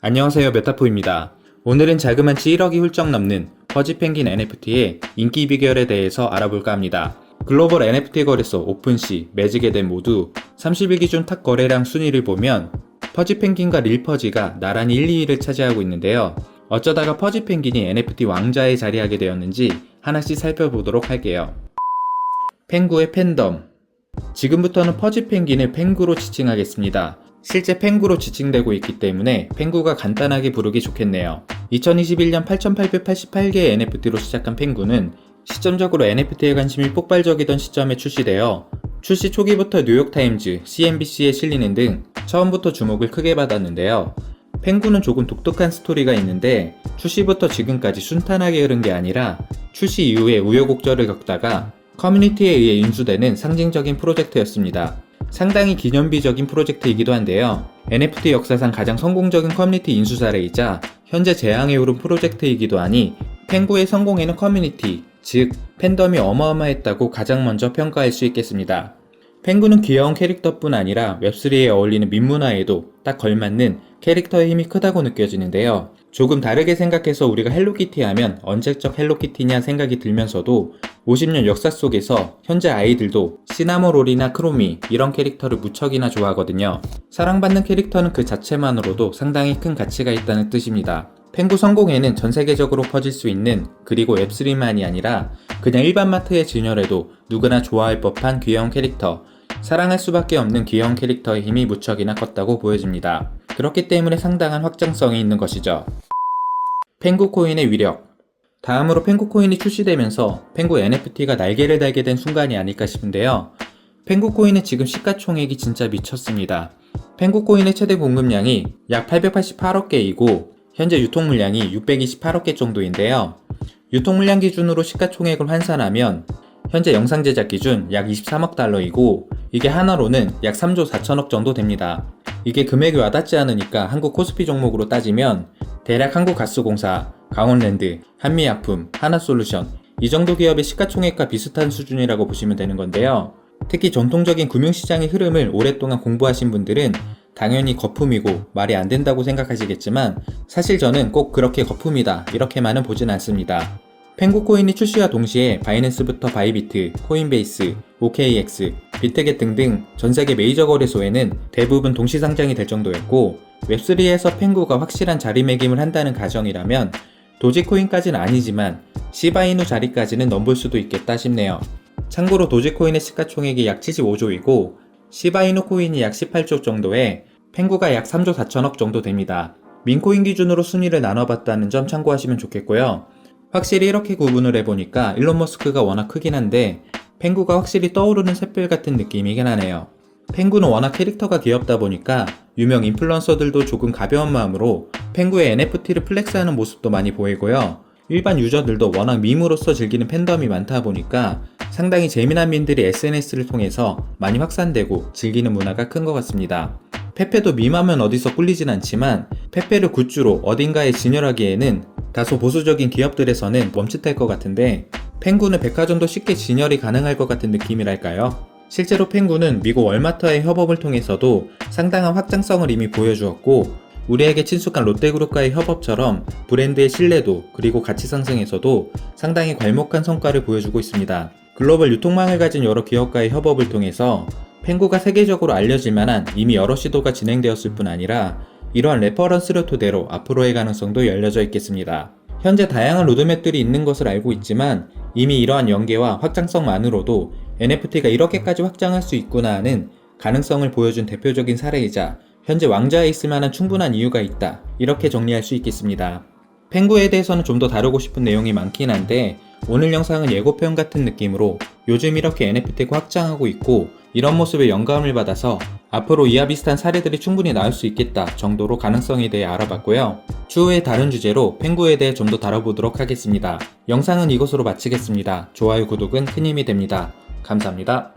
안녕하세요, 메타포입니다. 오늘은 자그마치 1억이 훌쩍 넘는 퍼지펭귄 NFT의 인기 비결에 대해서 알아볼까 합니다. 글로벌 NFT 거래소 오픈시, 매직에덴 모두 30일 기준 탑 거래량 순위를 보면 퍼지펭귄과 릴퍼지가 나란히 1, 2위를 차지하고 있는데요. 어쩌다가 퍼지펭귄이 NFT 왕자에 자리하게 되었는지 하나씩 살펴보도록 할게요. 펭구의 팬덤. 지금부터는 퍼지펭귄을 펭구로 지칭하겠습니다. 실제 펭구로 지칭되고 있기 때문에 펭구가 간단하게 부르기 좋겠네요. 2021년 8,888개의 NFT로 시작한 펭구는 시점적으로 NFT에 관심이 폭발적이던 시점에 출시되어 출시 초기부터 뉴욕타임즈, CNBC에 실리는 등 처음부터 주목을 크게 받았는데요. 펭구는 조금 독특한 스토리가 있는데 출시부터 지금까지 순탄하게 흐른 게 아니라 출시 이후에 우여곡절을 겪다가 커뮤니티에 의해 인수되는 상징적인 프로젝트였습니다. 상당히 기념비적인 프로젝트이기도 한데요. NFT 역사상 가장 성공적인 커뮤니티 인수 사례이자 현재 재앙에 오른 프로젝트이기도 하니 펭구의 성공에는 커뮤니티, 즉 팬덤이 어마어마했다고 가장 먼저 평가할 수 있겠습니다. 펭구는 귀여운 캐릭터뿐 아니라 웹3에 어울리는 밈문화에도 딱 걸맞는 캐릭터의 힘이 크다고 느껴지는데요. 조금 다르게 생각해서 우리가 헬로키티 하면 언제적 헬로키티냐 생각이 들면서도 50년 역사 속에서 현재 아이들도 시나모롤이나 크로미 이런 캐릭터를 무척이나 좋아하거든요. 사랑받는 캐릭터는 그 자체만으로도 상당히 큰 가치가 있다는 뜻입니다. 펭구 성공에는 전 세계적으로 퍼질 수 있는, 그리고 웹3만이 아니라 그냥 일반 마트에 진열해도 누구나 좋아할 법한 귀여운 캐릭터, 사랑할 수밖에 없는 귀여운 캐릭터의 힘이 무척이나 컸다고 보여집니다. 그렇기 때문에 상당한 확장성이 있는 것이죠. 펭구 코인의 위력. 다음으로 펭구 코인이 출시되면서 펭구 NFT가 날개를 달게 된 순간이 아닐까 싶은데요. 펭구 코인은 지금 시가총액이 진짜 미쳤습니다. 펭구 코인의 최대 공급량이 약 888억 개이고 현재 유통물량이 628억 개 정도인데요. 유통물량 기준으로 시가총액을 환산하면 현재 영상 제작 기준 약 23억 달러이고 이게 하나로는 약 3조 4천억 정도 됩니다. 이게 금액이 와닿지 않으니까 한국 코스피 종목으로 따지면 대략 한국가스공사, 강원랜드, 한미약품, 하나솔루션 이 정도 기업의 시가총액과 비슷한 수준이라고 보시면 되는 건데요. 특히 전통적인 금융시장의 흐름을 오랫동안 공부하신 분들은 당연히 거품이고 말이 안 된다고 생각하시겠지만 사실 저는 꼭 그렇게 거품이다 이렇게만은 보진 않습니다. 펭구 코인이 출시와 동시에 바이낸스부터 바이비트, 코인베이스, OKX, 비트겟 등등 전세계 메이저 거래소에는 대부분 동시 상장이 될 정도였고 웹3에서 펭구가 확실한 자리매김을 한다는 가정이라면 도지코인까지는 아니지만 시바이누 자리까지는 넘볼 수도 있겠다 싶네요. 참고로 도지코인의 시가총액이 약 75조이고 시바이누 코인이 약 18조 정도에 펭구가 약 3조 4천억 정도 됩니다. 민코인 기준으로 순위를 나눠봤다는 점 참고하시면 좋겠고요. 확실히 이렇게 구분을 해보니까 일론 머스크가 워낙 크긴 한데 펭구가 확실히 떠오르는 샛별 같은 느낌이긴 하네요. 펭구는 워낙 캐릭터가 귀엽다 보니까 유명 인플루언서들도 조금 가벼운 마음으로 펭구의 NFT를 플렉스하는 모습도 많이 보이고요. 일반 유저들도 워낙 밈으로서 즐기는 팬덤이 많다 보니까 상당히 재미난 밈들이 SNS를 통해서 많이 확산되고 즐기는 문화가 큰 것 같습니다. 페페도 밈하면 어디서 꿀리진 않지만 페페를 굿즈로 어딘가에 진열하기에는 다소 보수적인 기업들에서는 멈칫할 것 같은데 펭구는 백화점도 쉽게 진열이 가능할 것 같은 느낌이랄까요? 실제로 펭구는 미국 월마트와의 협업을 통해서도 상당한 확장성을 이미 보여주었고 우리에게 친숙한 롯데그룹과의 협업처럼 브랜드의 신뢰도 그리고 가치 상승에서도 상당히 괄목한 성과를 보여주고 있습니다. 글로벌 유통망을 가진 여러 기업과의 협업을 통해서 펭구가 세계적으로 알려질 만한 이미 여러 시도가 진행되었을 뿐 아니라 이러한 레퍼런스를 토대로 앞으로의 가능성도 열려져 있겠습니다. 현재 다양한 로드맵들이 있는 것을 알고 있지만 이미 이러한 연계와 확장성만으로도 NFT가 이렇게까지 확장할 수 있구나 하는 가능성을 보여준 대표적인 사례이자 현재 왕좌에 있을 만한 충분한 이유가 있다 이렇게 정리할 수 있겠습니다. 펭구에 대해서는 좀 더 다루고 싶은 내용이 많긴 한데 오늘 영상은 예고편 같은 느낌으로 요즘 이렇게 NFT가 확장하고 있고 이런 모습에 영감을 받아서 앞으로 이와 비슷한 사례들이 충분히 나올 수 있겠다 정도로 가능성에 대해 알아봤고요. 추후에 다른 주제로 펭구에 대해 좀 더 다뤄보도록 하겠습니다. 영상은 이것으로 마치겠습니다. 좋아요, 구독은 큰 힘이 됩니다. 감사합니다.